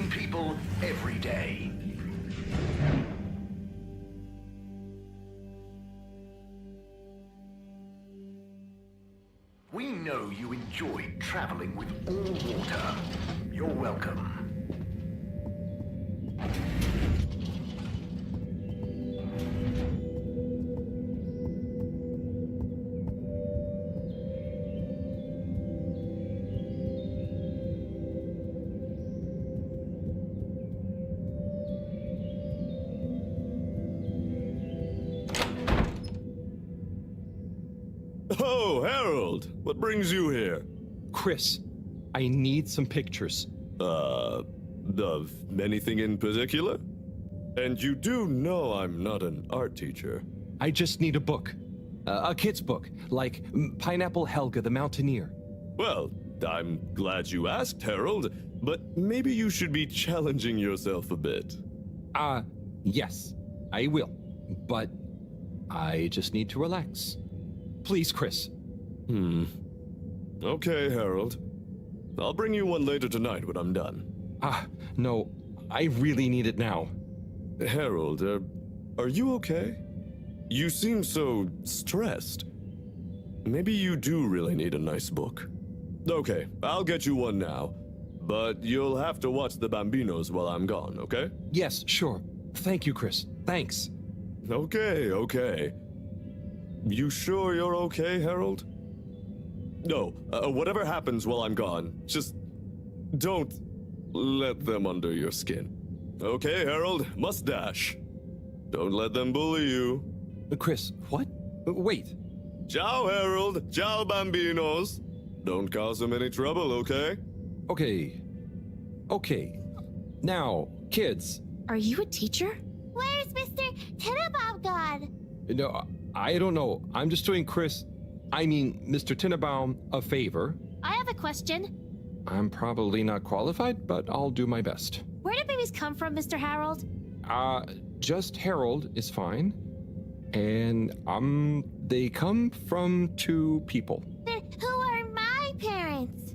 helping people every day. We know you enjoyed traveling with all water. You're welcome. Oh, Harold! What brings you here? Chris, I need some pictures. Of anything in particular? And you do know I'm not an art teacher. I just need a book. A kid's book, like Pineapple Helga the Mountaineer. Well, I'm glad you asked, Harold, but maybe you should be challenging yourself a bit. Yes, I will. But I just need to relax. Please, Chris. Okay, Harold. I'll bring you one later tonight when I'm done. No, I really need it now. Harold, are you okay? You seem so stressed. Maybe you do really need a nice book. Okay, I'll get you one now. But you'll have to watch the Bambinos while I'm gone, okay? Yes, sure. Thank you, Chris. Thanks. Okay. You sure you're okay, Harold? No, whatever happens while I'm gone, just don't let them under your skin. Okay, Harold? Mustache. Don't let them bully you. Chris, what? Wait. Ciao, Harold. Ciao, Bambinos. Don't cause them any trouble, okay? Okay. Now, kids. Are you a teacher? Where's Mr. Tenenbaum gone? No, I don't know. I'm just doing Mr. Tenenbaum a favor. I have a question. I'm probably not qualified, but I'll do my best. Where do babies come from, Mr. Harold? Just Harold is fine. And, they come from two people. Who are my parents?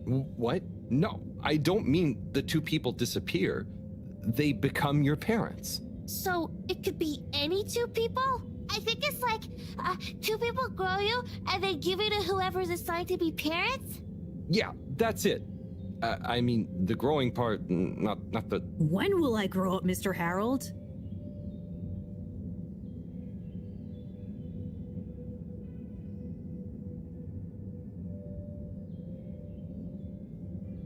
What? No, I don't mean the two people disappear. They become your parents. So, it could be any two people? I think it's like two people grow you and they give you to whoever's assigned to be parents. Yeah, that's it. I mean, the growing part, not the... When will I grow up, Mr. Harold?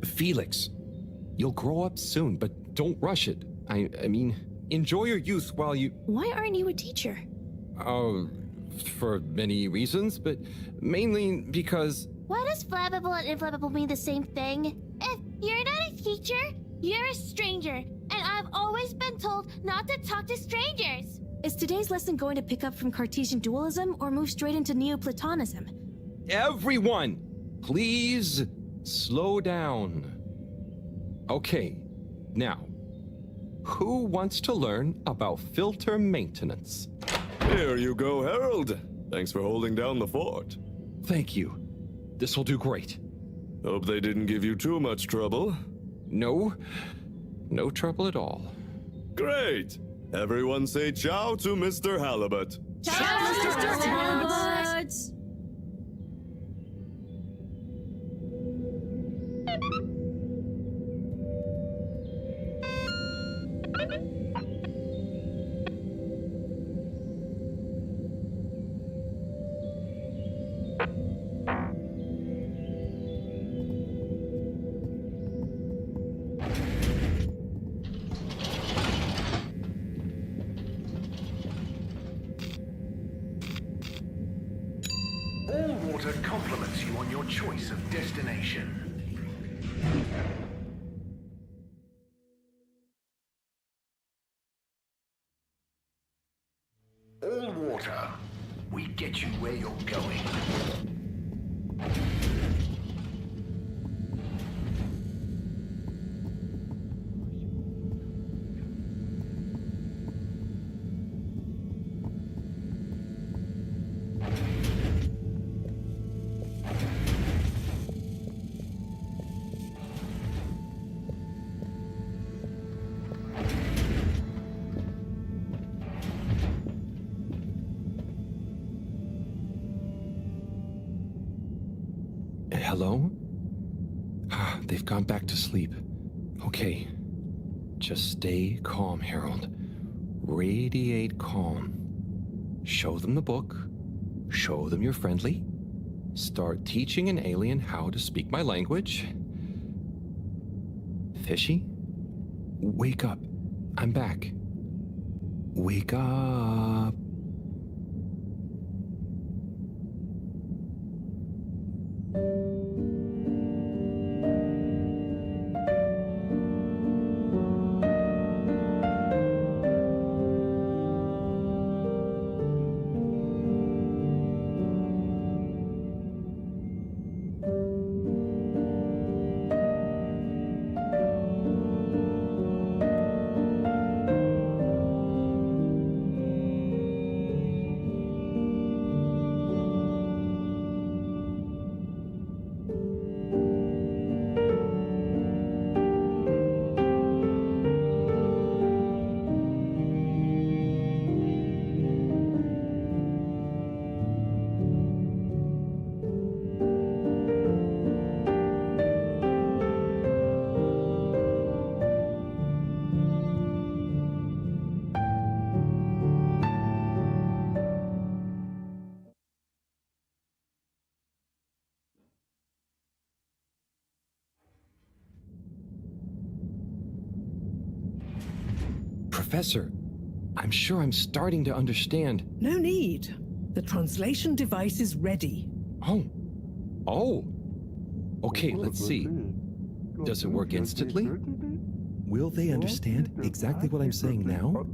Felix, you'll grow up soon, but don't rush it. I mean, enjoy your youth while you... Why aren't you a teacher? For many reasons, but mainly because... Why does flammable and inflammable mean the same thing? If you're not a teacher, you're a stranger. And I've always been told not to talk to strangers. Is today's lesson going to pick up from Cartesian dualism or move straight into Neoplatonism? Everyone, please slow down. Okay, now, who wants to learn about filter maintenance? Here you go, Harold. Thanks for holding down the fort. Thank you. This will do great. Hope they didn't give you too much trouble. No trouble at all. Great! Everyone say ciao to Mr. Halibut. Ciao, Mr. Halibut! All water compliments you on your choice of destination. All water. We get you where you're going. Hello? They've gone back to sleep. Okay. Just stay calm, Harold. Radiate calm. Show them the book. Show them you're friendly. Start teaching an alien how to speak my language. Fishy? Wake up. I'm back. Wake up. Professor, I'm sure I'm starting to understand. No need. The translation device is ready. Oh. Oh. Okay, let's see. Does it work instantly? Will they understand exactly what I'm saying now?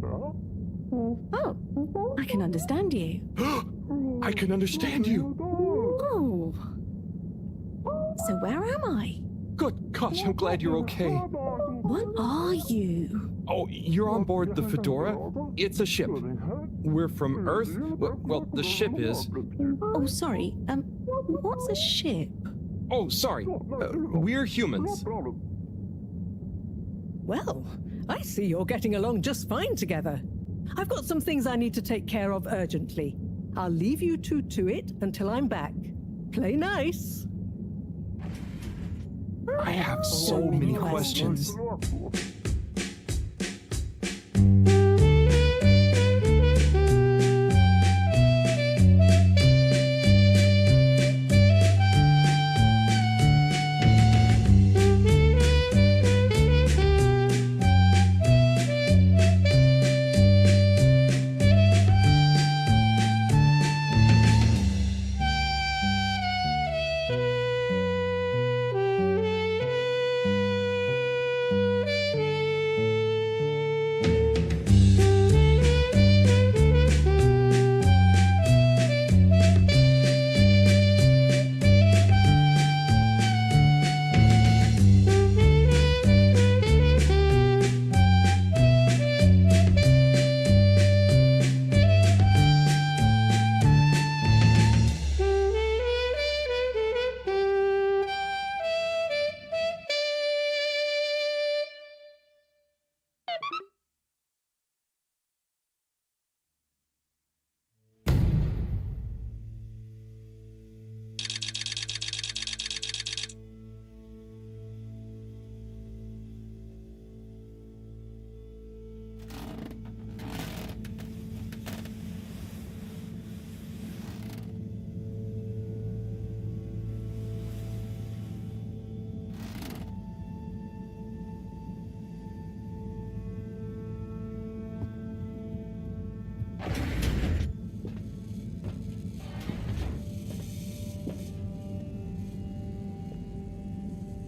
Oh, I can understand you. I can understand you. Oh. So where am I? Good gosh, I'm glad you're okay. What are you? Oh, you're on board the Fedora? It's a ship. We're from Earth. Well, the ship is. Oh, sorry. What's a ship? Oh, sorry. We're humans. Well, I see you're getting along just fine together. I've got some things I need to take care of urgently. I'll leave you two to it until I'm back. Play nice. I have so many questions.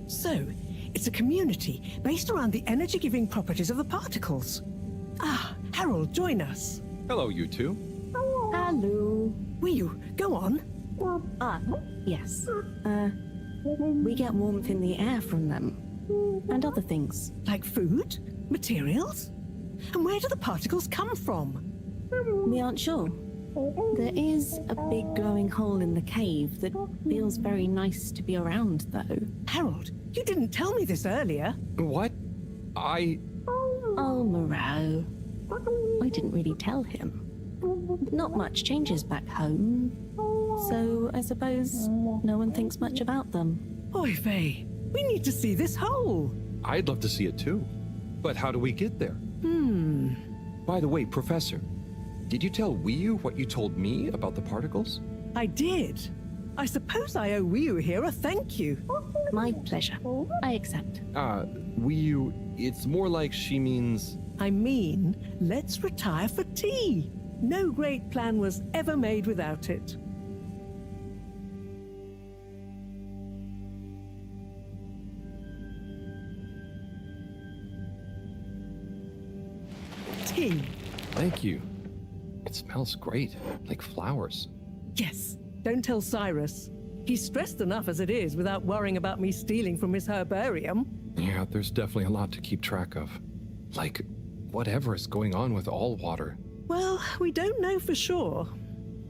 So, it's a community based around the energy-giving properties of the particles. Ah, Harold, join us. Hello, you two. Hello. Will you? Go on. Yes. We get warmth in the air from them. And other things. Like food? Materials? And where do the particles come from? We aren't sure. There is a big glowing hole in the cave that feels very nice to be around, though. Harold, you didn't tell me this earlier. What? Oh, Moreau. I didn't really tell him. Not much changes back home. So I suppose no one thinks much about them. Oy vey, we need to see this hole. I'd love to see it too. But how do we get there? By the way, Professor, did you tell Wiyu what you told me about the particles? I did. I suppose I owe Wiyu here a thank you. My pleasure. I accept. Wiyu, it's more like she means... I mean, let's retire for tea. No great plan was ever made without it. Tea. Thank you. It smells great, like flowers. Yes, don't tell Cyrus. He's stressed enough as it is without worrying about me stealing from his herbarium. Yeah, there's definitely a lot to keep track of. Like, whatever is going on with all water. Well, we don't know for sure.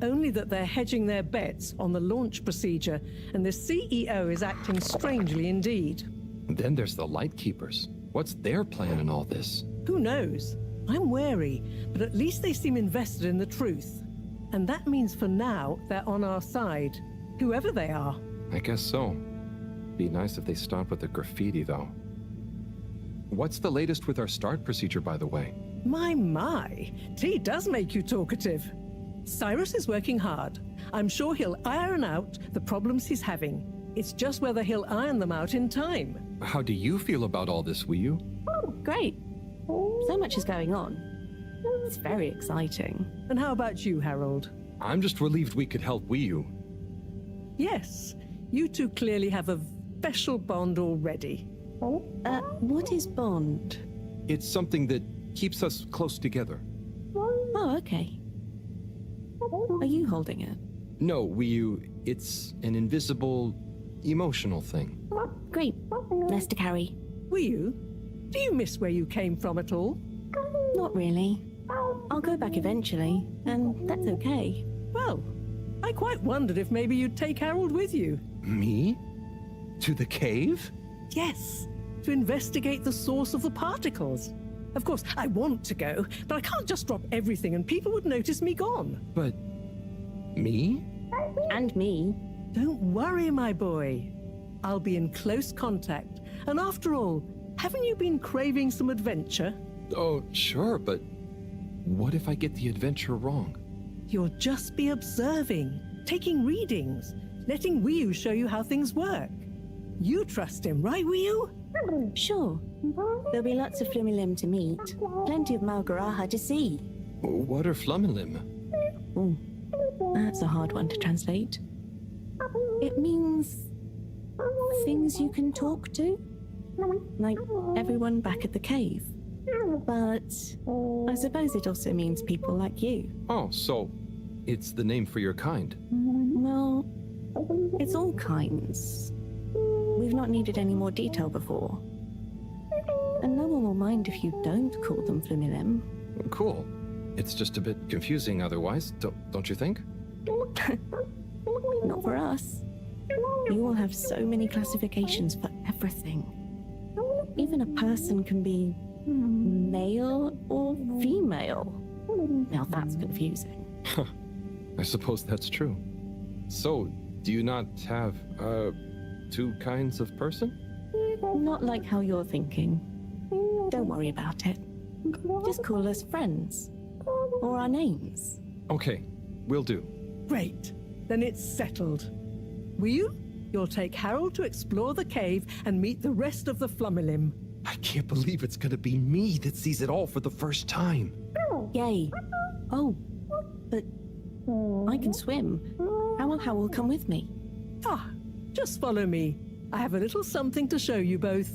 Only that they're hedging their bets on the launch procedure, and the CEO is acting strangely indeed. Then there's the Lightkeepers. What's their plan in all this? Who knows? I'm wary, but at least they seem invested in the truth. And that means for now, they're on our side, whoever they are. I guess so. Be nice if they stop with the graffiti, though. What's the latest with our start procedure, by the way? My, tea does make you talkative. Cyrus is working hard. I'm sure he'll iron out the problems he's having. It's just whether he'll iron them out in time. How do you feel about all this, Wiyu? Great. So much is going on. It's very exciting. And how about you, Harold? I'm just relieved we could help Wiyu. Yes, you two clearly have a special bond already. What is bond? It's something that keeps us close together. Oh, okay. Are you holding it? No, Wiyu, it's an invisible, emotional thing. Great. Less to carry. Wiyu, do you miss where you came from at all? Not really. I'll go back eventually, and that's okay. Well, I quite wondered if maybe you'd take Harold with you. Me? To the cave? Yes, to investigate the source of the particles. Of course, I want to go, but I can't just drop everything and people would notice me gone. But... me? And me. Don't worry, my boy. I'll be in close contact. And after all, haven't you been craving some adventure? Oh, sure, but what if I get the adventure wrong? You'll just be observing, taking readings, letting Wiyu show you how things work. You trust him, right, Wiyu? Sure. There'll be lots of Flumilim to meet. Plenty of Malgaraha to see. What are Flummilim? Ooh, that's a hard one to translate. It means things you can talk to. Like everyone back at the cave. But I suppose it also means people like you. Oh, so it's the name for your kind. Well, it's all kinds. We've not needed any more detail before. And no one will mind if you don't call them Flumilim. Cool. It's just a bit confusing otherwise, don't you think? Not for us. You all have so many classifications for everything. Even a person can be male or female. Now that's confusing. I suppose that's true. So, do you not have, two kinds of person? Not like how you're thinking. Don't worry about it. Just call us friends. Or our names. Okay, will do. Great. Then it's settled. Wiyu, you'll take Harold to explore the cave and meet the rest of the Flummilim. I can't believe it's gonna be me that sees it all for the first time. Yay. Oh, but I can swim. How will come with me? Ah, just follow me. I have a little something to show you both.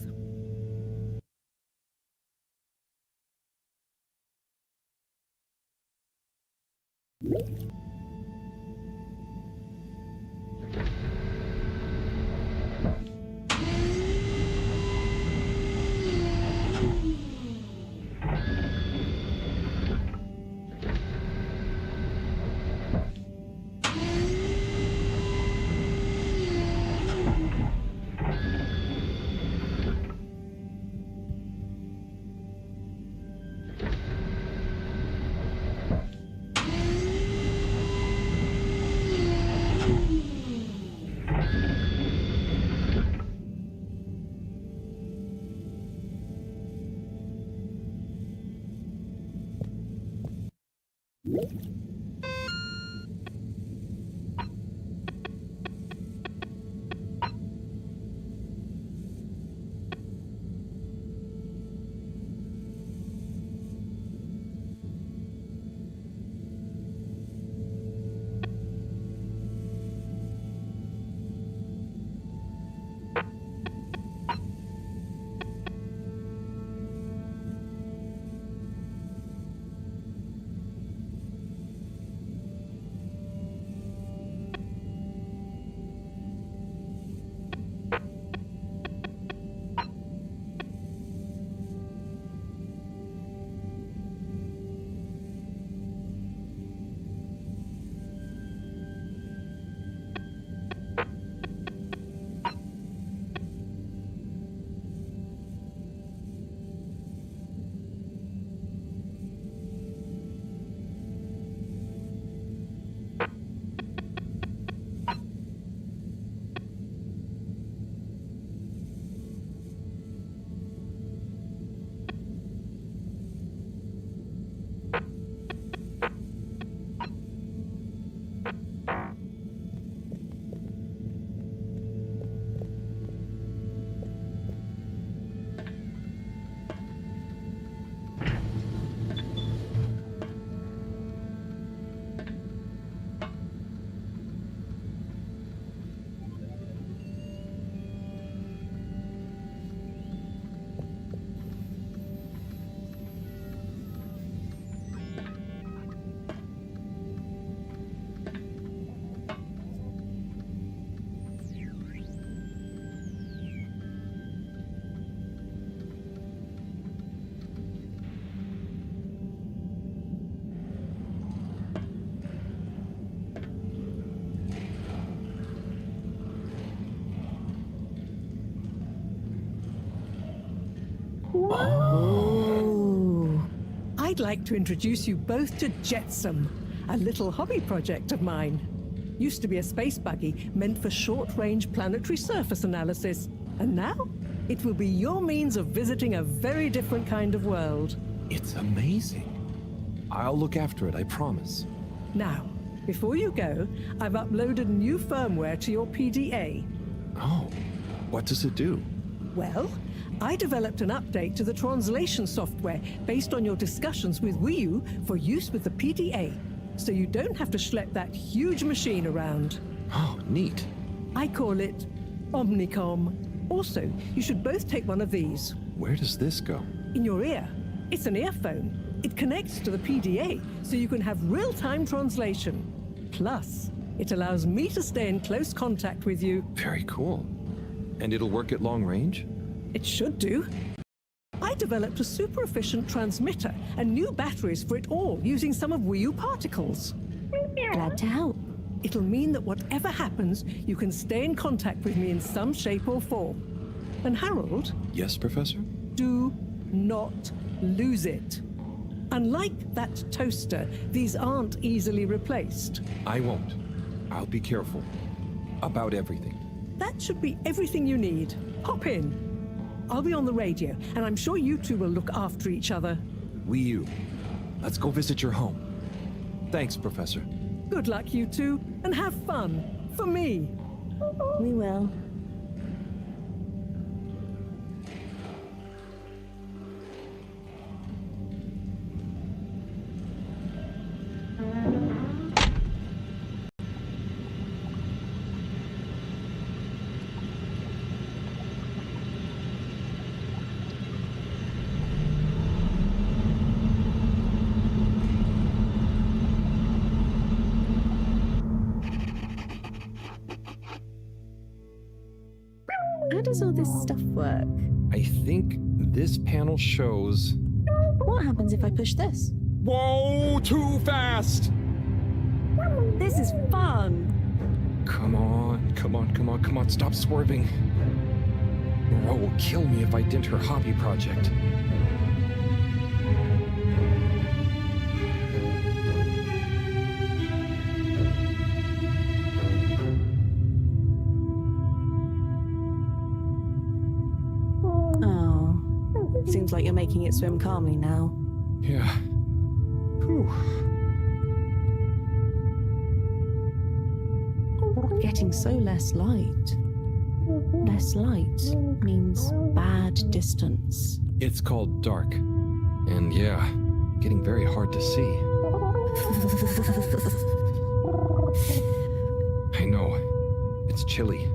Oh. I'd like to introduce you both to Jetsam, a little hobby project of mine. Used to be a space buggy meant for short-range planetary surface analysis, and now it will be your means of visiting a very different kind of world. It's amazing. I'll look after it, I promise. Now, before you go, I've uploaded new firmware to your PDA. Oh, what does it do? Well, I developed an update to the translation software based on your discussions with Wii U for use with the PDA, so you don't have to schlep that huge machine around. Oh, neat. I call it Omnicom. Also, you should both take one of these. Where does this go? In your ear. It's an earphone. It connects to the PDA, so you can have real-time translation. Plus, it allows me to stay in close contact with you. Very cool. And it'll work at long range? It should do. I developed a super efficient transmitter and new batteries for it all using some of Wii U particles. Glad to help. It'll mean that whatever happens, you can stay in contact with me in some shape or form. And Harold, Yes, Professor? do not lose it. Unlike that toaster, these aren't easily replaced. I won't. I'll be careful. About everything. That should be everything you need. Hop in. I'll be on the radio, and I'm sure you two will look after each other. Wii U, let's go visit your home. Thanks, Professor. Good luck, you two, and have fun. For me. We will. How does all this stuff work? I think this panel shows... What happens if I push this? Whoa, too fast! This is fun! Come on, come on, come on, come on, stop swerving. Ro will kill me if I dent her hobby project. Oh. Seems like you're making it swim calmly now. Yeah. Whew. Getting so less light. Less light means bad distance. It's called dark. And yeah, getting very hard to see. I know. It's chilly.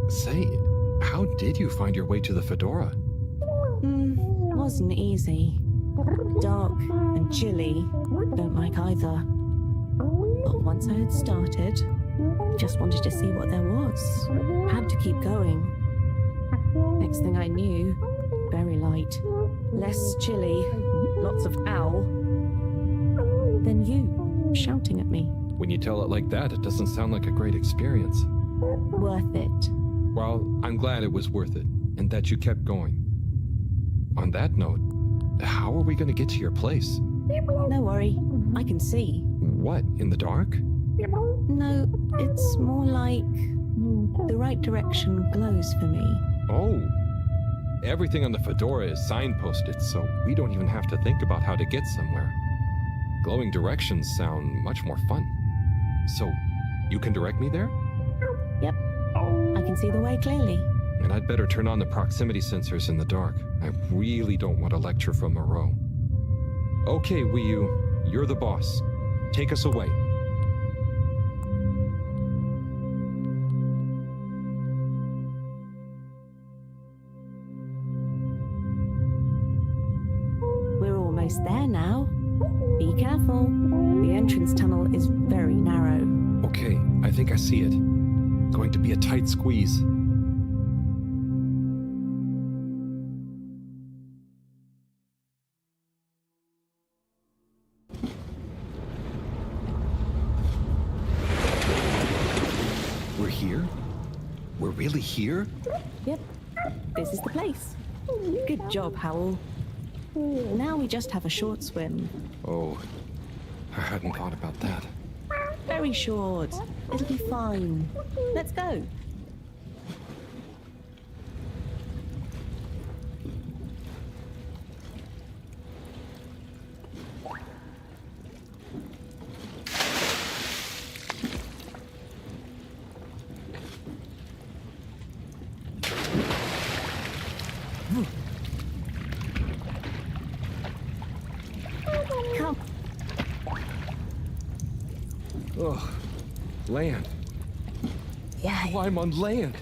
Say, how did you find your way to the fedora? Wasn't easy. Dark and chilly. Don't like either. But once I had started, just wanted to see what there was. Had to keep going. Next thing I knew, very light. Less chilly. Lots of ow. Then you, shouting at me. When you tell it like that, it doesn't sound like a great experience. Worth it. Well, I'm glad it was worth it, and that you kept going. On that note, how are we going to get to your place? No worry, I can see. What, in the dark? No, it's more like the right direction glows for me. Oh. Everything on the fedora is signposted, so we don't even have to think about how to get somewhere. Glowing directions sound much more fun. So, you can direct me there? Yep, I can see the way clearly. And I'd better turn on the proximity sensors in the dark. I really don't want a lecture from Moreau. Okay, Wii U, you're the boss. Take us away. We're almost there now. Be careful. The entrance tunnel is very narrow. Okay, I think I see it. Going to be a tight squeeze. We're here? We're really here? Yep, this is the place. Good job, Howell. Now we just have a short swim. Oh, I hadn't thought about that. Very short. It'll be fine. Let's go. Come. Ugh, land. Yeah. Wow, I'm on land.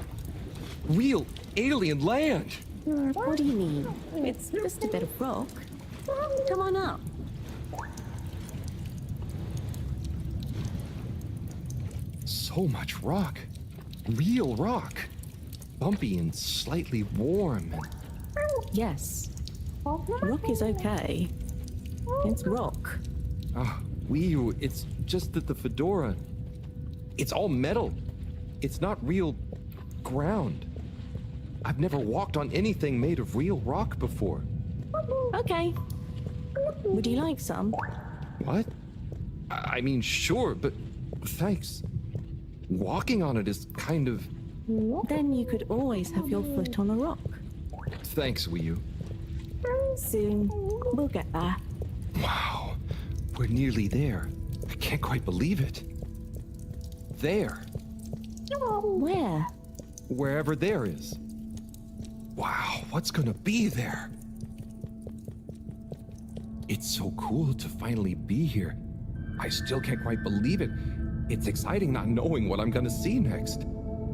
Real alien land. What do you mean? It's just a bit of rock. Come on up. So much rock. Real rock. Bumpy and slightly warm. Yes. Rock is okay. It's rock. Ah, Wii U, it's just that the fedora, it's all metal. It's not real ground. I've never walked on anything made of real rock before. Okay. Would you like some? What? I mean, sure, but thanks. Walking on it is kind of... Then you could always have your foot on a rock. Thanks, Wii U. Soon, we'll get there. Wow, we're nearly there. I can't quite believe it. There. Where? Wherever there is. Wow, what's gonna be there? It's so cool to finally be here. I still can't quite believe it. It's exciting not knowing what I'm gonna see next.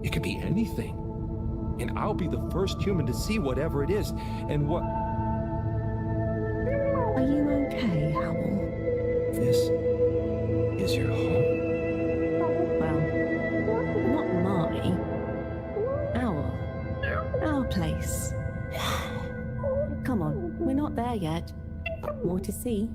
It could be anything. And I'll be the first human to see whatever it is. And what... Are you okay, Howell? This is your home? Well, not mine. Our place. Come on, we're not there yet. More to see.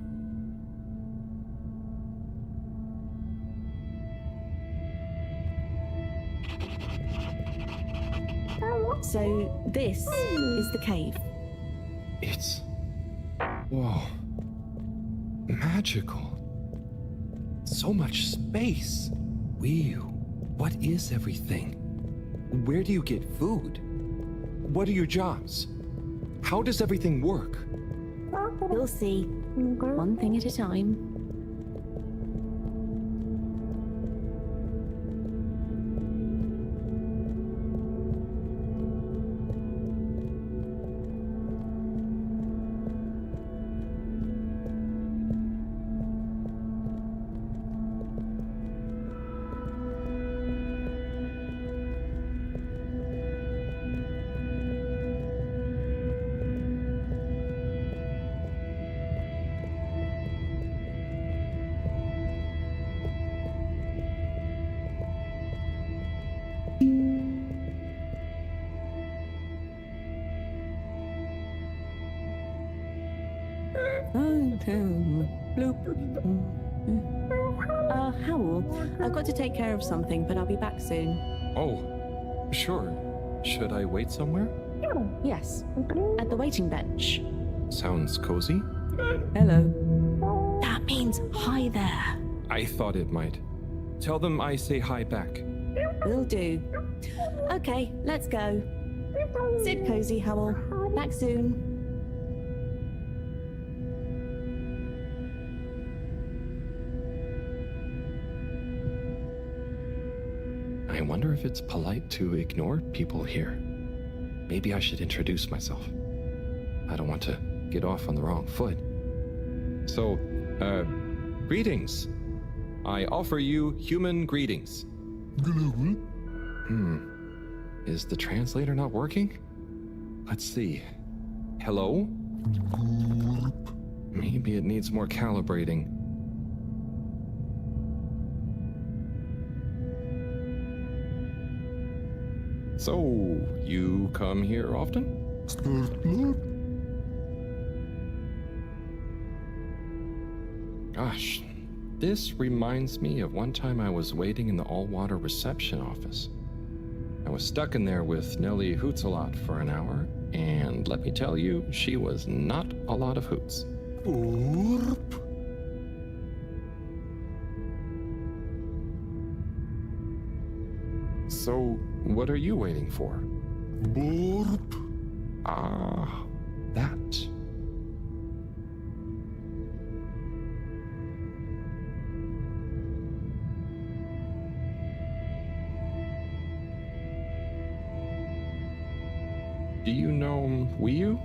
So, this is the cave. It's... Whoa. Magical. So much space. Whew. What is everything? Where do you get food? What are your jobs? How does everything work? You'll see. One thing at a time. Bloop. Howell, I've got to take care of something, but I'll be back soon. Oh, sure. Should I wait somewhere? Yes, at the waiting bench. Sounds cozy. Hello. That means hi there. I thought it might. Tell them I say hi back. Will do. Okay, let's go. Sit cozy, Howell. Back soon. I wonder if it's polite to ignore people here. Maybe I should introduce myself. I don't want to get off on the wrong foot. So, greetings. I offer you human greetings. Is the translator not working? Let's see. Hello? Maybe it needs more calibrating. So, you come here often? Gosh, this reminds me of one time I was waiting in the all-water reception office. I was stuck in there with Nellie Hoots-a-lot for an hour, and let me tell you, she was not a lot of hoots. So, what are you waiting for? Ah, that. Do you know Wii U?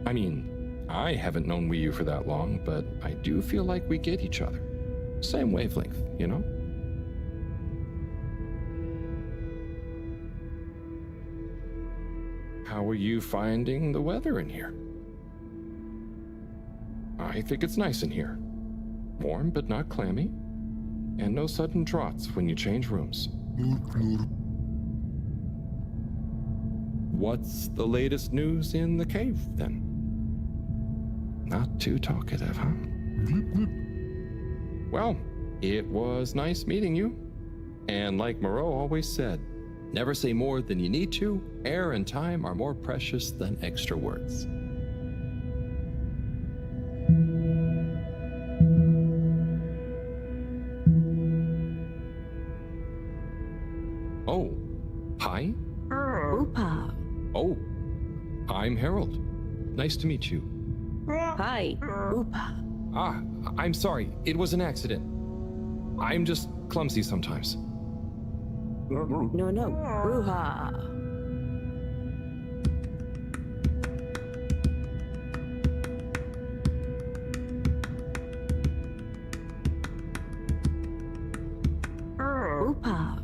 I mean, I haven't known Wii U for that long, but I do feel like we get each other. Same wavelength, you know? How are you finding the weather in here? I think it's nice in here. Warm but not clammy. And no sudden draughts when you change rooms. What's the latest news in the cave, then? Not too talkative, huh? Well, it was nice meeting you. And like Moreau always said, never say more than you need to. Air and time are more precious than extra words. Oh, hi. Oopa. Oh, I'm Harold. Nice to meet you. Hi. Oopa. Ah, I'm sorry. It was an accident. I'm just clumsy sometimes. No. Bruha. Oopa.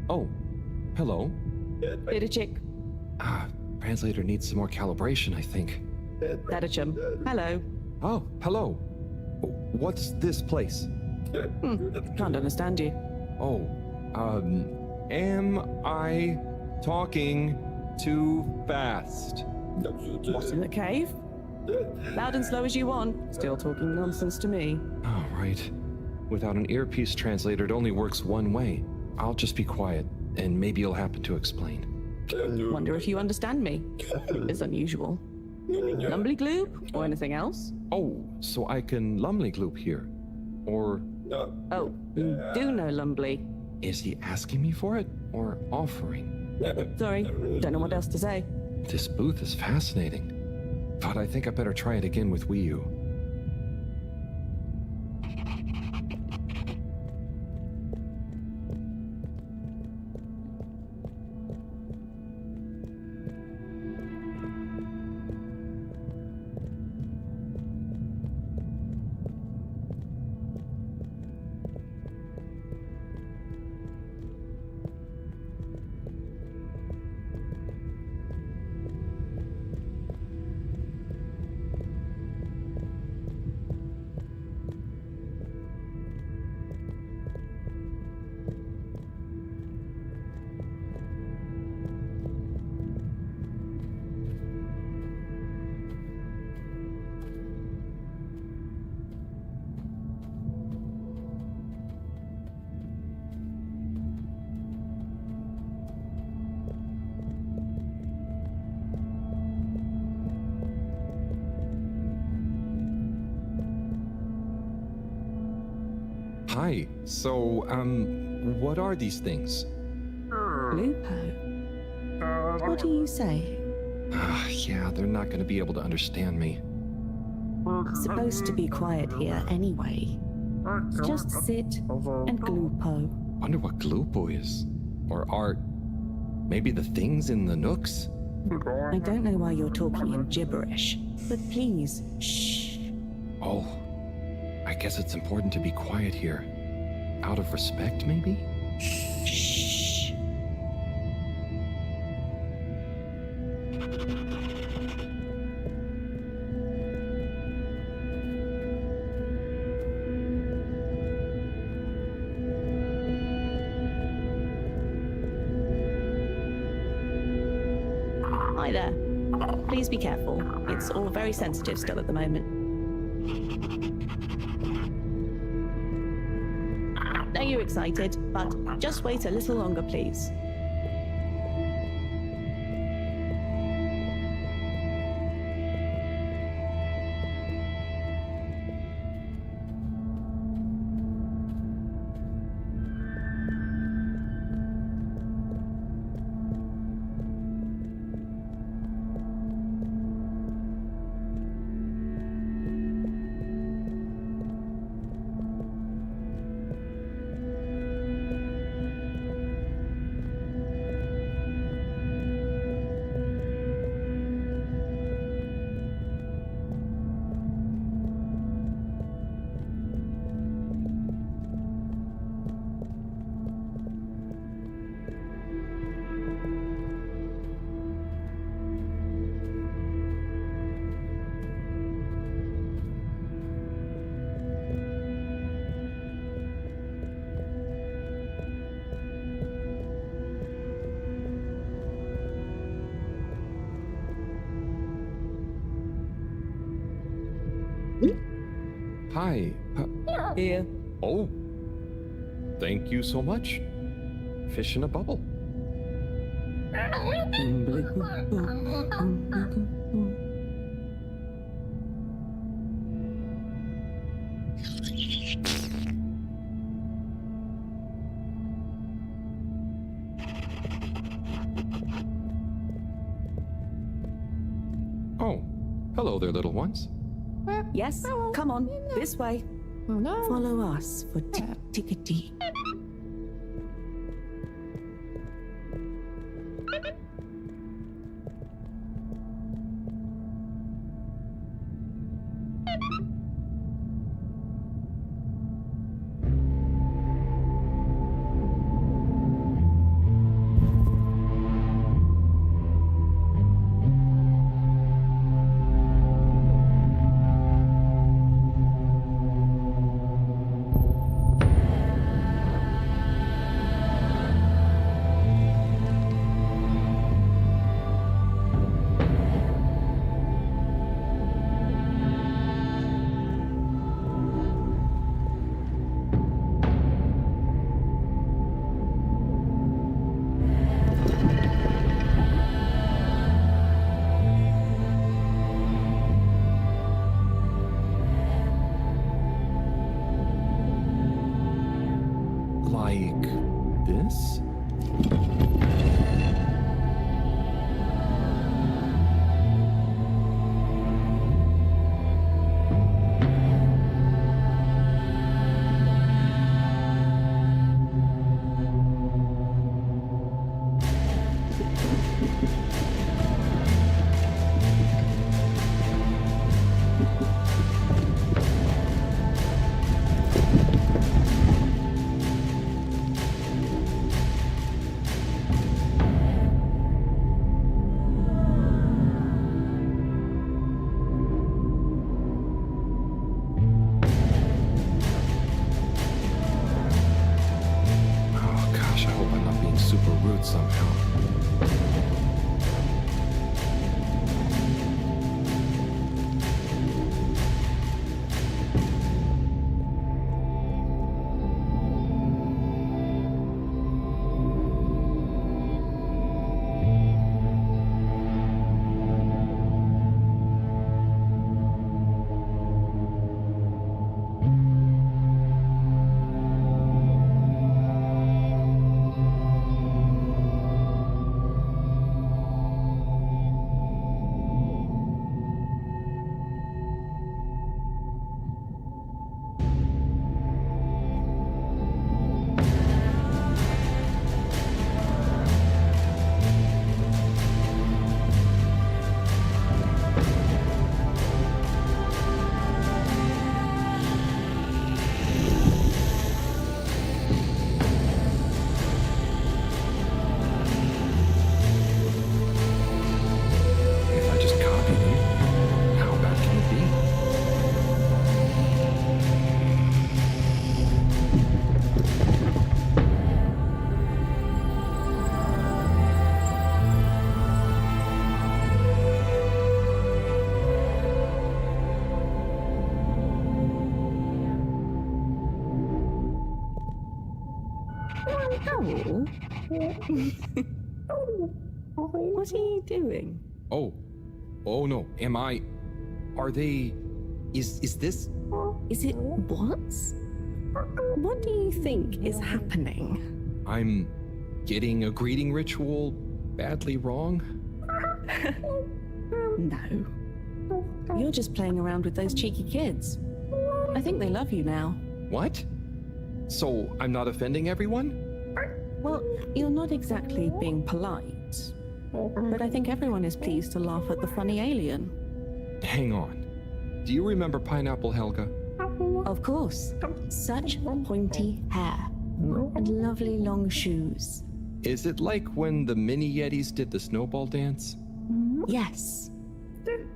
Oh, hello. Little chick. Translator needs some more calibration, I think. Dadachum. Hello. Oh, hello. What's this place? Can't understand you. Oh, am I talking too fast? What, in the cave? Loud and slow as you want. Still talking nonsense to me. Oh, right. Without an earpiece translator, it only works one way. I'll just be quiet, and maybe you'll happen to explain. Wonder if you understand me. It's unusual. Lumbly gloop? Or anything else? Oh, so I can lumley gloop here. Or Oh, you do know Lumbly. is he asking me for it, or offering? Sorry, don't know what else to say. This booth is fascinating, but I think I better try it again with Wii U. Hi, so, what are these things? Lupo. What do you say? Yeah, they're not gonna be able to understand me. Supposed to be quiet here anyway. Just sit and glupo. Wonder what Glupo is. Or art. Maybe the things in the nooks? I don't know why you're talking in gibberish, but please, shh. Oh, I guess it's important to be quiet here. Out of respect, maybe? Shh. Hi there. Please be careful. It's all very sensitive still at the moment. Know you're excited, but just wait a little longer, please. Hi. Here. Oh. Thank you so much. Fish in a bubble. Oh. Hello there, little ones. Yes, come on, this way. Follow us for tickety. this? Oh gosh, I hope I'm not being super rude somehow. If I just copy them, how bad can it be? What are you doing? Oh. Oh no. Are they... Is this... Is it what? What do you think is happening? I'm getting a greeting ritual badly wrong? No. You're just playing around with those cheeky kids. I think they love you now. What? So I'm not offending everyone? Well, you're not exactly being polite. But I think everyone is pleased to laugh at the funny alien. Hang on. Do you remember Pineapple Helga? Of course. Such pointy hair. And lovely long shoes. Is it like when the mini Yetis did the snowball dance? Yes.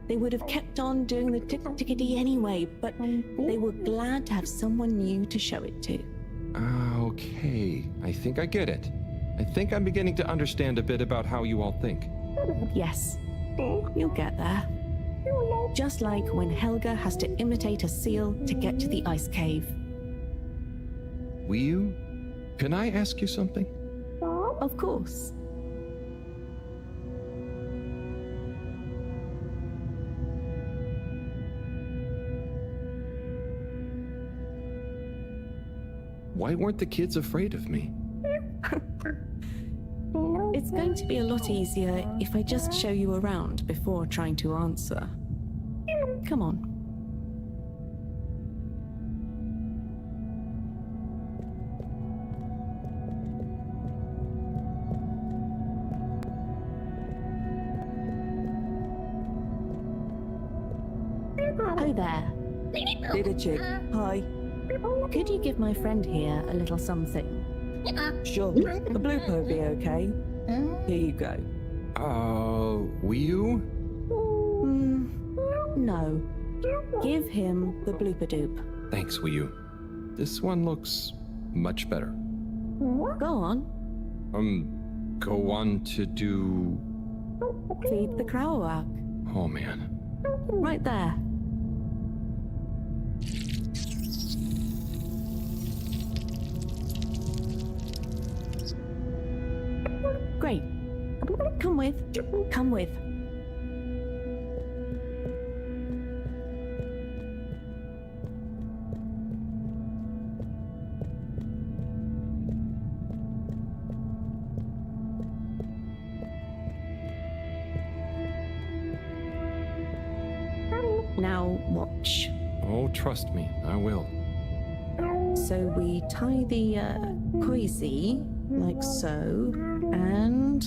They would have kept on doing the tick-tickety anyway, but they were glad to have someone new to show it to. Okay. I think I get it. I think I'm beginning to understand a bit about how you all think. Yes. You'll get there. Just like when Helga has to imitate a seal to get to the ice cave. Will, can I ask you something? Of course. Why weren't the kids afraid of me? It's going to be a lot easier if I just show you around before trying to answer. Come on. Oh there. Little chick. Hi. Could you give my friend here a little something? Sure. The blooper will be okay. Here you go. Will? No. Give him the blooper doop. Thanks, Will. This one looks much better. Go on. Go on to do... Feed the crowak. Oh, man. Right there. Great. Come with. Come with. Now watch. Oh, trust me, I will. So we tie the koizi like so, and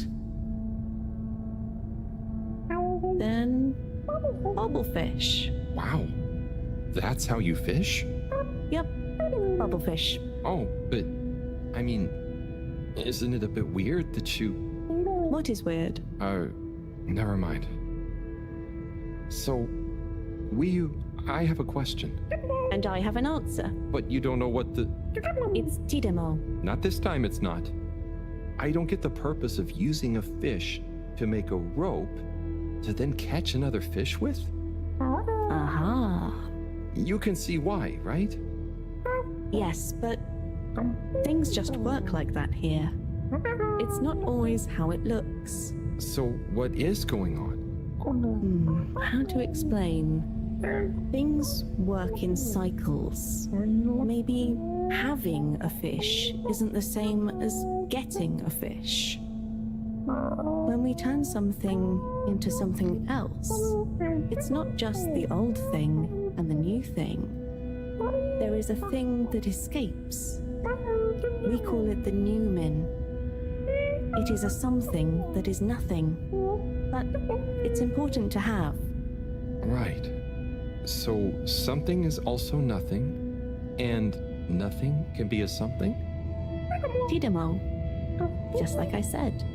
then bubblefish. Wow. That's how you fish? Yep, bubblefish. Oh, but I mean, isn't it a bit weird that you. What is weird? Never mind. So, I have a question. And I have an answer. But you don't know what the. It's tidemo. Not this time, it's not. I don't get the purpose of using a fish to make a rope to then catch another fish with? Aha. You can see why, right? Yes, but things just work like that here. It's not always how it looks. So, what is going on? How to explain? Things work in cycles. Maybe having a fish isn't the same as getting a fish. When we turn something into something else, it's not just the old thing and the new thing. There is a thing that escapes. We call it the Newman. It is a something that is nothing, but it's important to have. Right. So, something is also nothing, and nothing can be a something? Tidemo. Just like I said.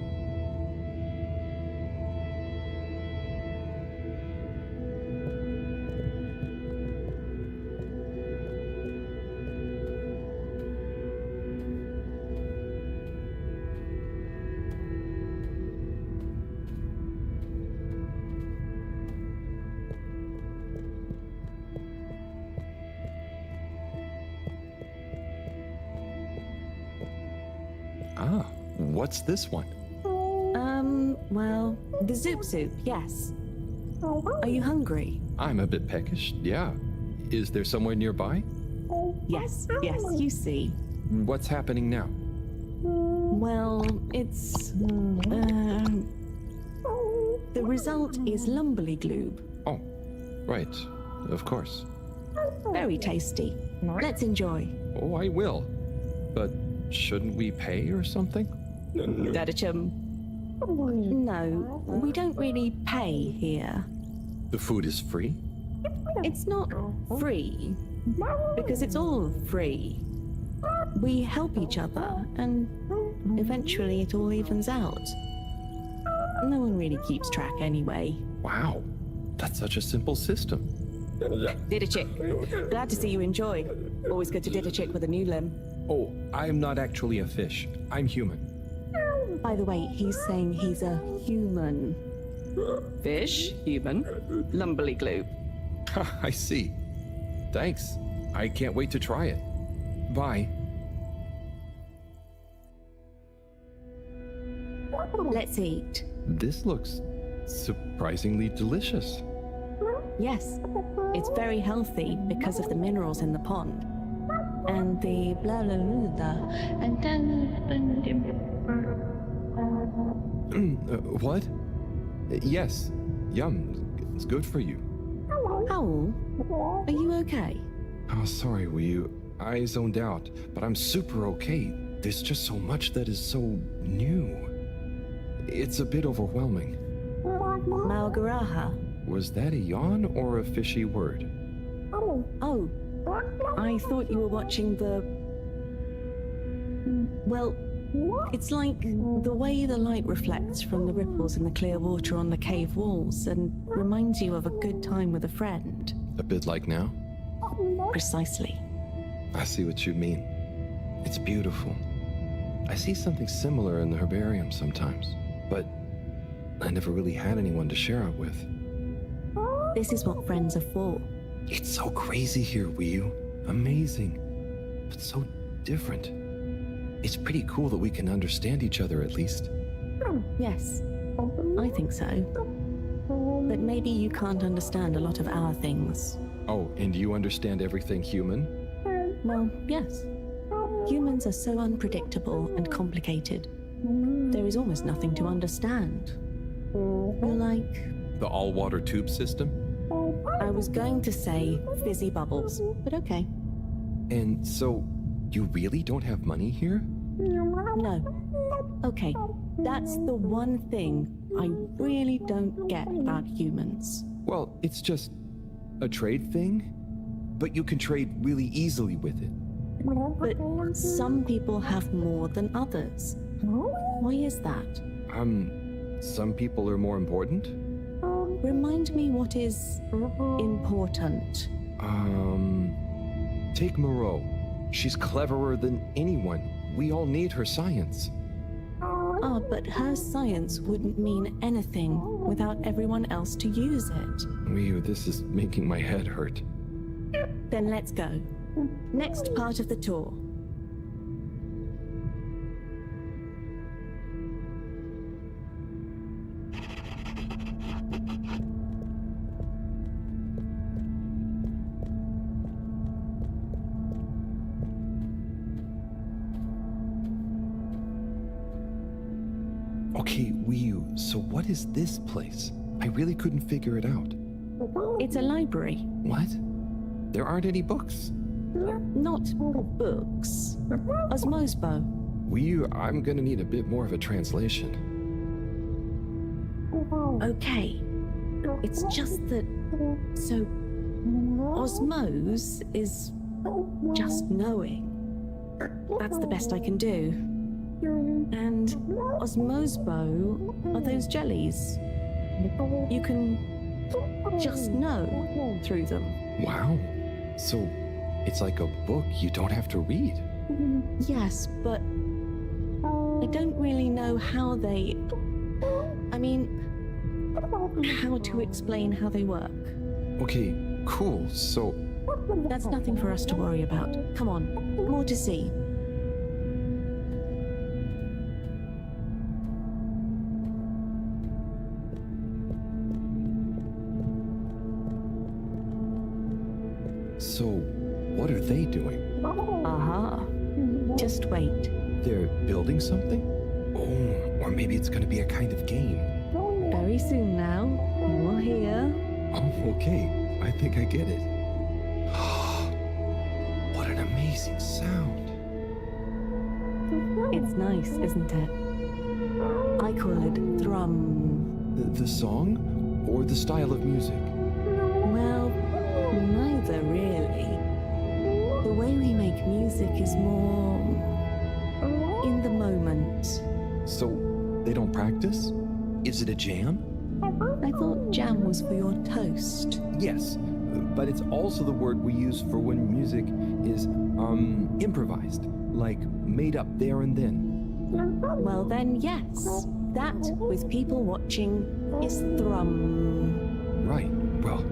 Ah, what's this one? Well, the Zoop Soup, yes. Are you hungry? I'm a bit peckish, yeah. Is there somewhere nearby? Yes, you see. What's happening now? Well, it's... the result is Lumberly Gloob. Oh, right. Of course. Very tasty. Let's enjoy. Oh, I will. But shouldn't we pay or something? Dadachum. No, we don't really pay here. The food is free? It's not free, because it's all free. We help each other, and eventually it all evens out. No one really keeps track anyway. Wow, that's such a simple system. Didachick, glad to see you enjoy. Always good to Didachick with a new limb. Oh, I'm not actually a fish. I'm human. By the way, he's saying he's a human. Fish, human, Lumberly Gloob. I see. Thanks. I can't wait to try it. Bye. Let's eat. This looks surprisingly delicious. Yes, it's very healthy because of the minerals in the pond. And the blah blah blah blah. And What? Yes. Yum. It's good for you. Owl, are you okay? Oh, sorry, I zoned out, but I'm super okay. There's just so much that is so new. It's a bit overwhelming. Malgaraha. Was that a yawn or a fishy word? Oh, I thought you were watching the... Well, it's like the way the light reflects from the ripples in the clear water on the cave walls and reminds you of a good time with a friend. A bit like now? Precisely. I see what you mean. It's beautiful. I see something similar in the herbarium sometimes, but I never really had anyone to share it with. This is what friends are for. It's so crazy here, Wii. Amazing, but so different. It's pretty cool that we can understand each other at least. Yes, I think so. But maybe you can't understand a lot of our things. Oh, and you understand everything human? Well, yes. Humans are so unpredictable and complicated. There is almost nothing to understand. You're like... The all-water tube system? I was going to say fizzy bubbles, but okay. And so, you really don't have money here? No. Okay, that's the one thing I really don't get about humans. Well, it's just a trade thing, but you can trade really easily with it. But some people have more than others. Why is that? Some people are more important? Remind me what is important. Take Moreau. She's cleverer than anyone. We all need her science. Ah, but her science wouldn't mean anything without everyone else to use it. This is making my head hurt. Then let's go. Next part of the tour. Okay, so what is this place? I really couldn't figure it out. It's a library. What? There aren't any books. Not books. Osmosbo. I'm gonna need a bit more of a translation. Okay. It's just that. So. Osmose is just knowing. That's the best I can do. And Osmosbo are those jellies. You can just know through them. Wow. So, it's like a book you don't have to read. Yes, but I don't really know how they. I mean, how to explain how they work. Okay, cool. So, That's nothing for us to worry about. Come on, more to see. what are they doing? Aha. Just wait. They're building something? Oh, or maybe it's gonna be a kind of game. Very soon now. You're here. Oh, okay. I think I get it. What an amazing sound. It's nice, isn't it? I call it thrum. The song or the style of music? Well, neither really. The way we make music is more in the moment. So, they don't practice? Is it a jam? I thought jam was for your toast. Yes, but it's also the word we use for when music is, improvised, like made up there and then. Well then, yes. That, with people watching, is thrum. Right, well,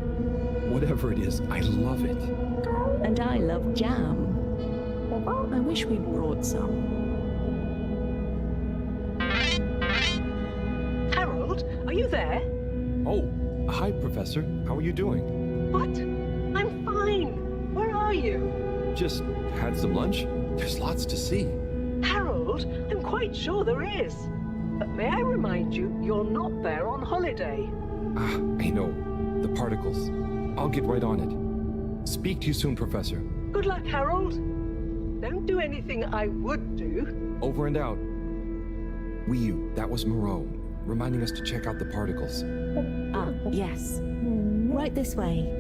whatever it is, I love it. And I love jam. I wish we'd brought some. Harold, are you there? Oh, hi, Professor. How are you doing? What? I'm fine. Where are you? Just had some lunch. There's lots to see. Harold, I'm quite sure there is. But may I remind you, you're not there on holiday. I know. The particles. I'll get right on it. Speak to you soon, Professor. Good luck, Harold. Don't do anything I would do. Over and out. That was Moreau, reminding us to check out the particles. Ah, yes. Right this way.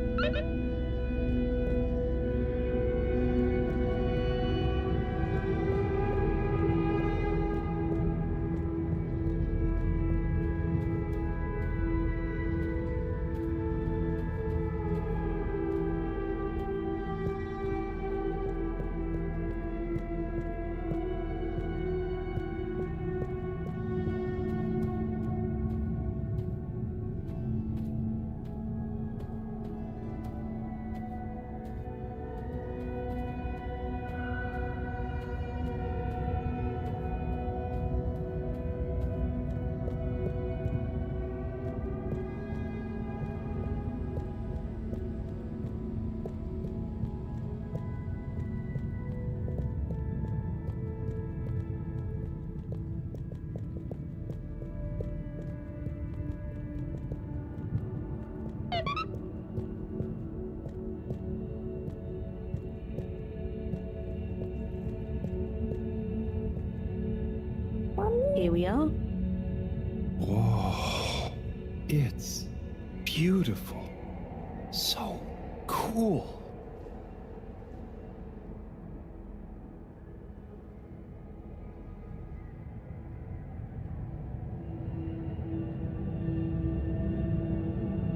Here we are. Whoa. It's beautiful. So cool.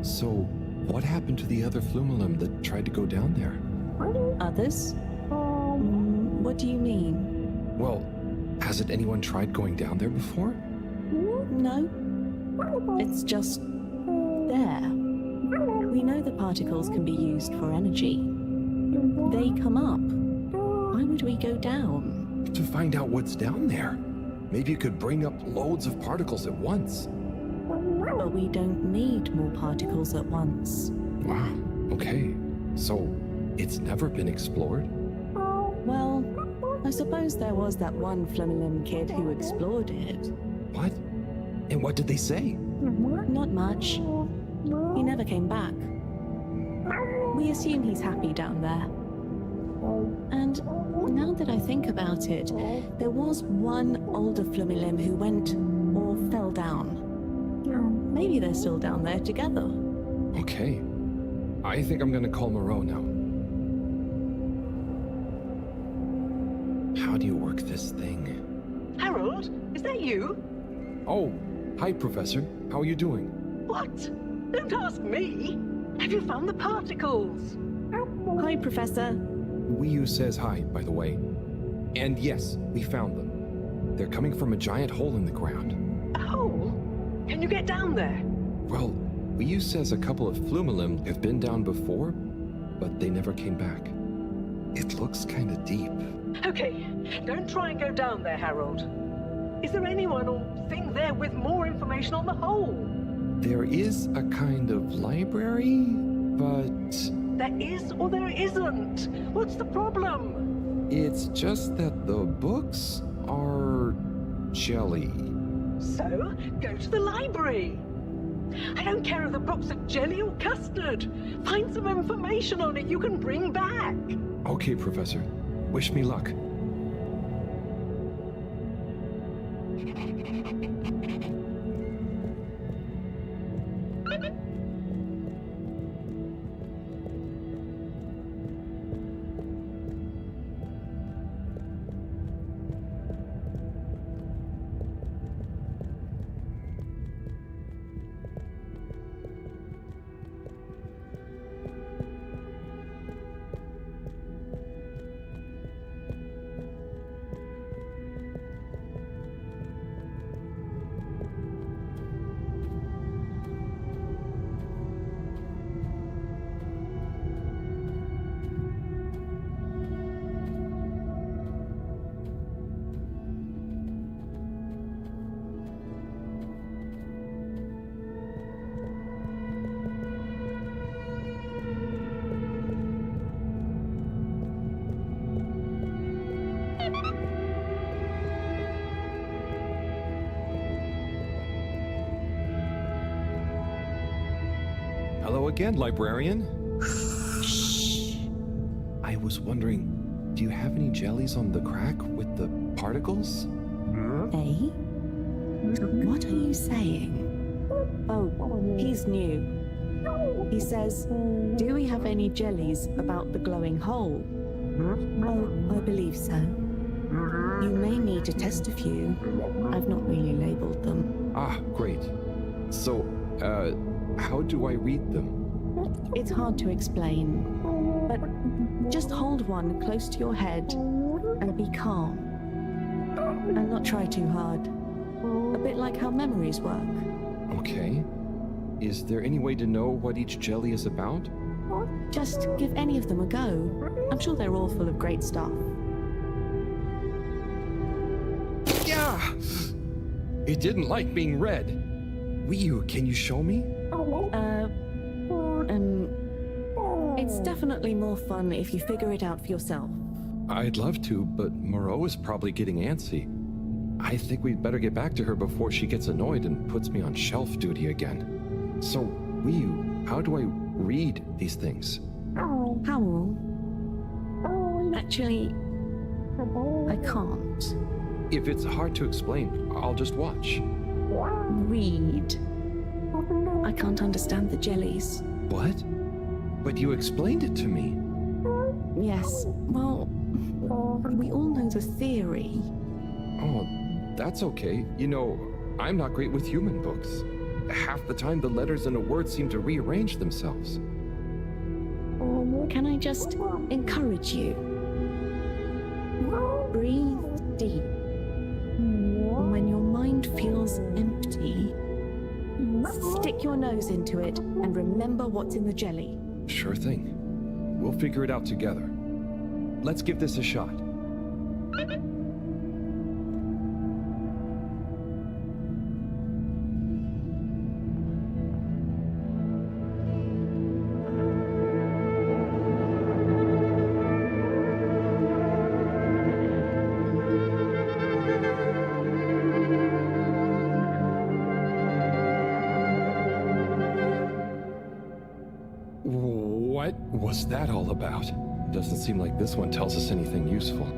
So, what happened to the other Flumelum that tried to go down there? Others? What do you mean? Well, hasn't anyone tried going down there before? No. It's just there. We know the particles can be used for energy. They come up. Why would we go down? To find out what's down there. Maybe it could bring up loads of particles at once. But we don't need more particles at once. Wow, okay. So, it's never been explored? Well, I suppose there was that one Flumelum kid who explored it. What? And what did they say? Not much. He never came back. We assume he's happy down there. And now that I think about it, there was one older Flumelum who went or fell down. Maybe they're still down there together. Okay. I think I'm gonna call Moreau now. How do you work this thing? Harold, is that you? Oh, hi, Professor. How are you doing? What? Don't ask me. Have you found the particles? Hi, Professor. Wiyu says hi, by the way. And yes, we found them. They're coming from a giant hole in the ground. A hole? Can you get down there? Well, Wiyu says a couple of Flumelum have been down before, but they never came back. It looks kind of deep. Okay, don't try and go down there, Harold. Is there anyone or thing there with more information on the hole? There is a kind of library, but There is or there isn't. What's the problem? it's just that the books are jelly. So, go to the library. I don't care if the books are jelly or custard. Find some information on it you can bring back. Okay, Professor. Wish me luck. Hello again, librarian. Shh. I was wondering, do you have any jellies on the crack with the particles? Eh? What are you saying? Oh, he's new. He says, do we have any jellies about the glowing hole? Oh, I believe so. You may need to test a few. I've not really labeled them. Ah, great. So, how do I read them? It's hard to explain, but just hold one close to your head and be calm. And not try too hard. A bit like how memories work. Okay. Is there any way to know what each jelly is about? Just give any of them a go. I'm sure they're all full of great stuff. Yeah! It didn't like being read. Wiyu, can you show me? It's definitely more fun if you figure it out for yourself. I'd love to, but Moreau is probably getting antsy. I think we'd better get back to her before she gets annoyed and puts me on shelf duty again. So, Wiyu, how do I read these things? Howell? Actually, I can't. If it's hard to explain, I'll just watch. Read. I can't understand the jellies. What? But you explained it to me. Yes, well, we all know the theory. Oh, that's okay. You know, I'm not great with human books. Half the time, the letters in a word seem to rearrange themselves. Can I just encourage you? Breathe deep. When your mind feels empty, stick your nose into it and remember what's in the jelly. Sure thing. We'll figure it out together. Let's give this a shot. What was that all about? Doesn't seem like this one tells us anything useful.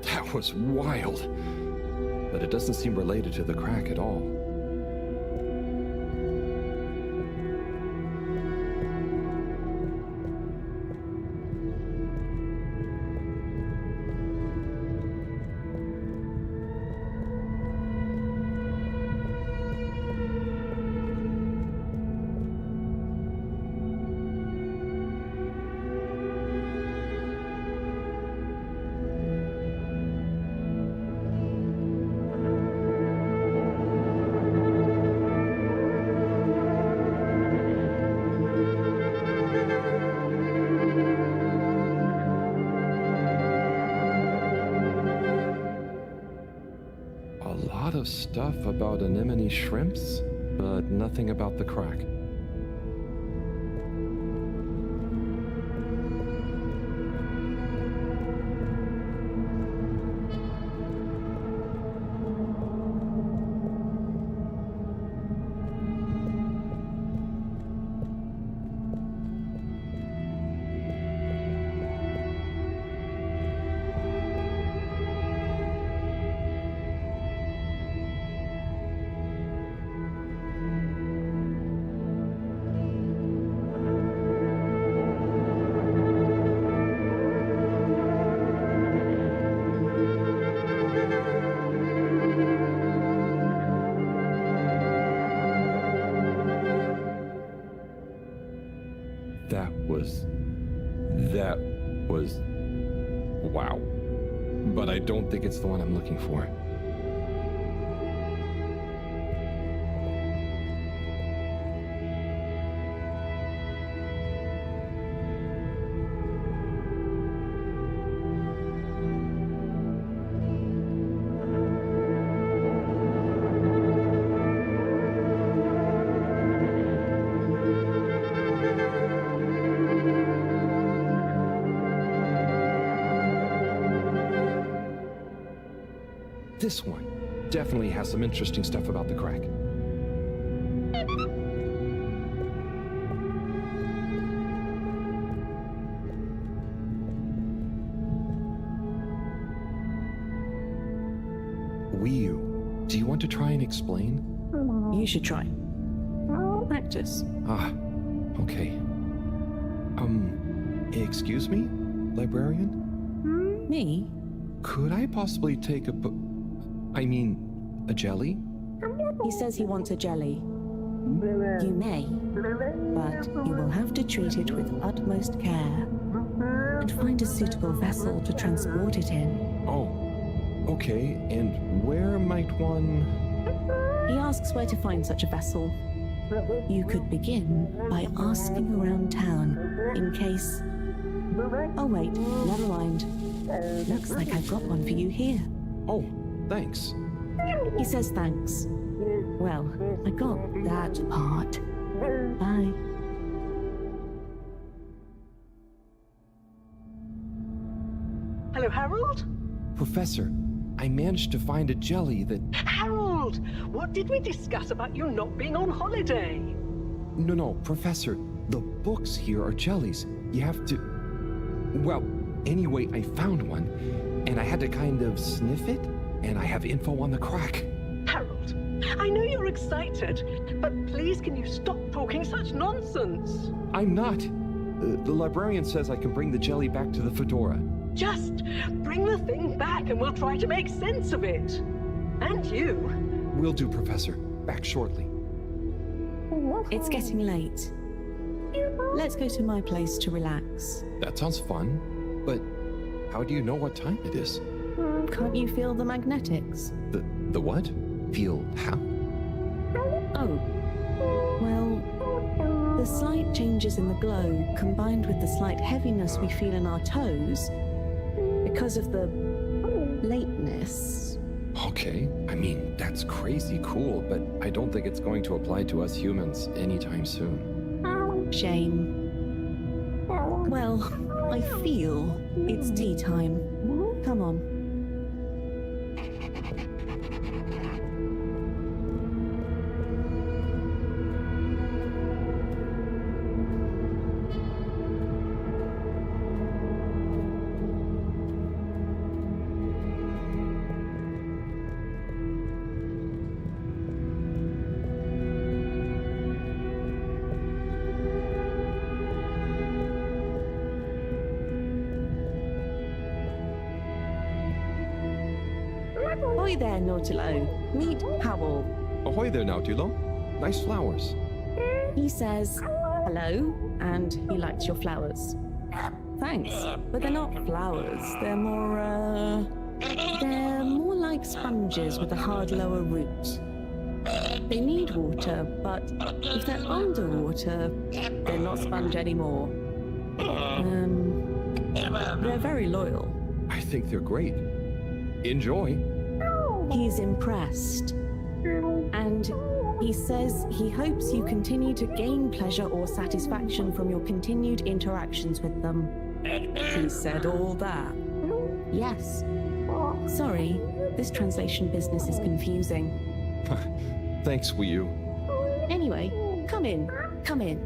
That was wild. But it doesn't seem related to the crack at all. A lot of stuff about anemone shrimps, but nothing about the crack. That was... wow. But I don't think it's the one I'm looking for. This one definitely has some interesting stuff about the crack. Wii, do you want to try and explain? You should try. Practice. Ah, okay. Excuse me, librarian? Me? Could I possibly take a a jelly? He says he wants a jelly. You may, but you will have to treat it with utmost care and find a suitable vessel to transport it in. Oh, Okay, and where might one... He asks where to find such a vessel. You could begin by asking around town in case... Oh wait, never mind. Looks like I've got one for you here. Oh, thanks. He says thanks. Well, I got that part. Bye. Hello, Harold? Professor, I managed to find a jelly that... Harold! What did we discuss about you not being on holiday? No, Professor, the books here are jellies. You have to... Well, anyway, I found one, and I had to kind of sniff it, and I have info on the crack. Harold, I know you're excited, but please can you stop talking such nonsense? I'm not. The librarian says I can bring the jelly back to the fedora. Just bring the thing back and we'll try to make sense of it. And you. Will do, Professor. Back shortly. It's getting late. Let's go to my place to relax. That sounds fun, but how do you know what time it is? Can't you feel the magnetics? The what? Feel how? Oh. Well, the slight changes in the glow combined with the slight heaviness we feel in our toes because of the lateness. Okay, I mean, that's crazy cool, but I don't think it's going to apply to us humans anytime soon. Shame. Well, I feel it's tea time. Come on. Ahoy there, Nautilo. Meet Howell. Ahoy there, Nautilo. Nice flowers. He says hello, and he likes your flowers. Thanks, but they're not flowers. They're more like sponges with a hard lower root. They need water, but if they're underwater, they're not sponge anymore. They're very loyal. I think they're great. Enjoy. He's impressed. And he says he hopes you continue to gain pleasure or satisfaction from your continued interactions with them. He said all that. Yes. Sorry, this translation business is confusing. Thanks, Wii U. Anyway, come in. Come in.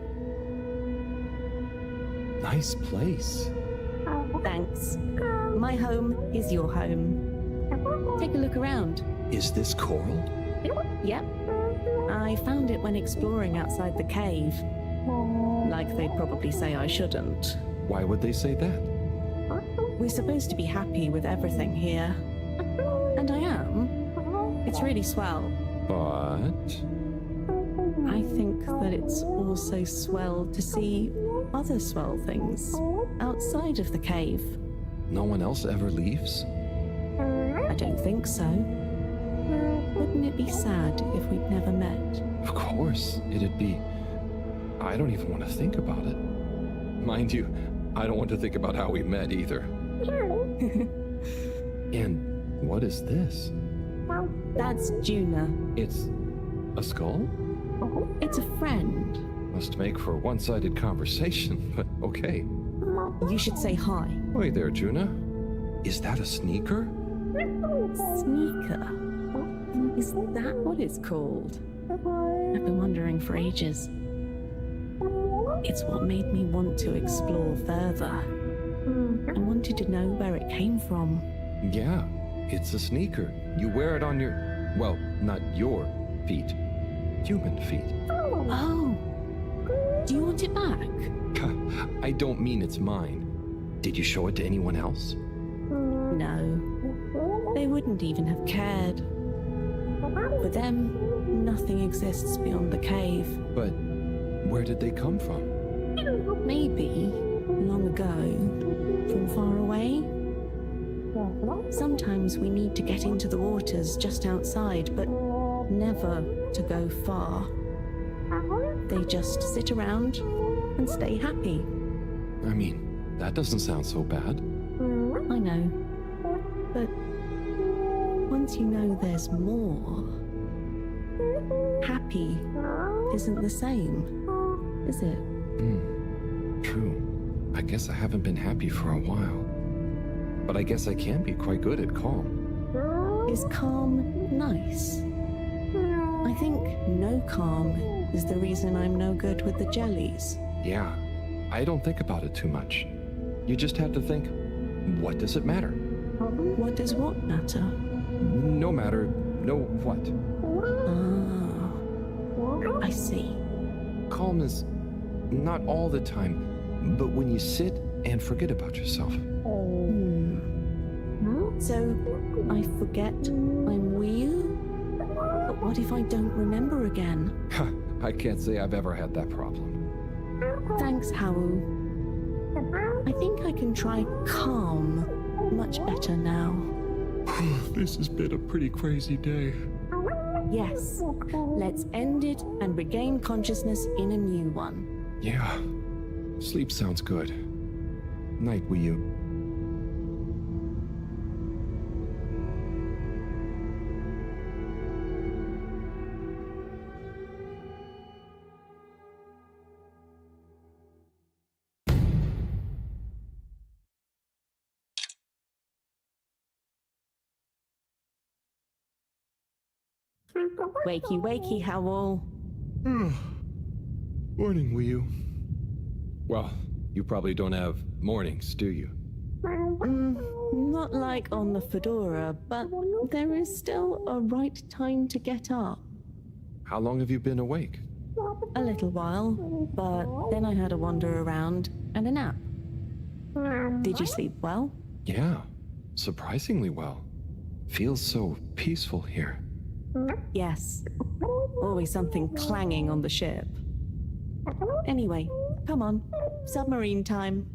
Nice place. Thanks. My home is your home. Take a look around. Is this coral? Yep. I found it when exploring outside the cave. Like they'd probably say I shouldn't. Why would they say that? We're supposed to be happy with everything here. And I am. It's really swell. But... I think that it's also swell to see other swell things outside of the cave. no one else ever leaves? I don't think so. Wouldn't it be sad if we'd never met? Of course, it'd be... I don't even want to think about it. Mind you, I don't want to think about how we met either. And what is this? That's Juna. It's a skull? It's a friend. Must make for a one-sided conversation, but okay. You should say hi. Hey there, Juna. Is that a sneaker? Sneaker? Is that what it's called? I've been wondering for ages. It's what made me want to explore further. I wanted to know where it came from. Yeah, it's a sneaker. You wear it on your... well, not your feet. Human feet. Oh! Do you want it back? I don't mean it's mine. Did you show it to anyone else? No. They wouldn't even have cared. For them, nothing exists beyond the cave. But where did they come from? Maybe, long ago, from far away. Sometimes we need to get into the waters just outside, but never to go far. They just sit around and stay happy. I mean, that doesn't sound so bad. I know. But once you know there's more, happy isn't the same, is it? True. I guess I haven't been happy for a while. But I guess I can be quite good at calm. Is calm nice? I think no calm is the reason I'm no good with the jellies. Yeah, I don't think about it too much. You just have to think, what does it matter? What does what matter? No matter, no what. Ah, I see. Calm is not all the time, but when you sit and forget about yourself. So, I forget I'm Wii? But what if I don't remember again? I can't say I've ever had that problem. Thanks, Howell. I think I can try calm much better now. This has been a pretty crazy day. Yes, let's end it and regain consciousness in a new one. Yeah, sleep sounds good. Night, Wii U. Wakey, wakey, Howell. Morning, Wii U. Well, you probably don't have mornings, do you? Not like on the Fedora, but there is still a right time to get up. How long have you been awake? A little while, but then I had a wander around and a nap. Did you sleep well? Yeah, surprisingly well. Feels so peaceful here. Yes. Always something clanging on the ship. Anyway, come on. Submarine time.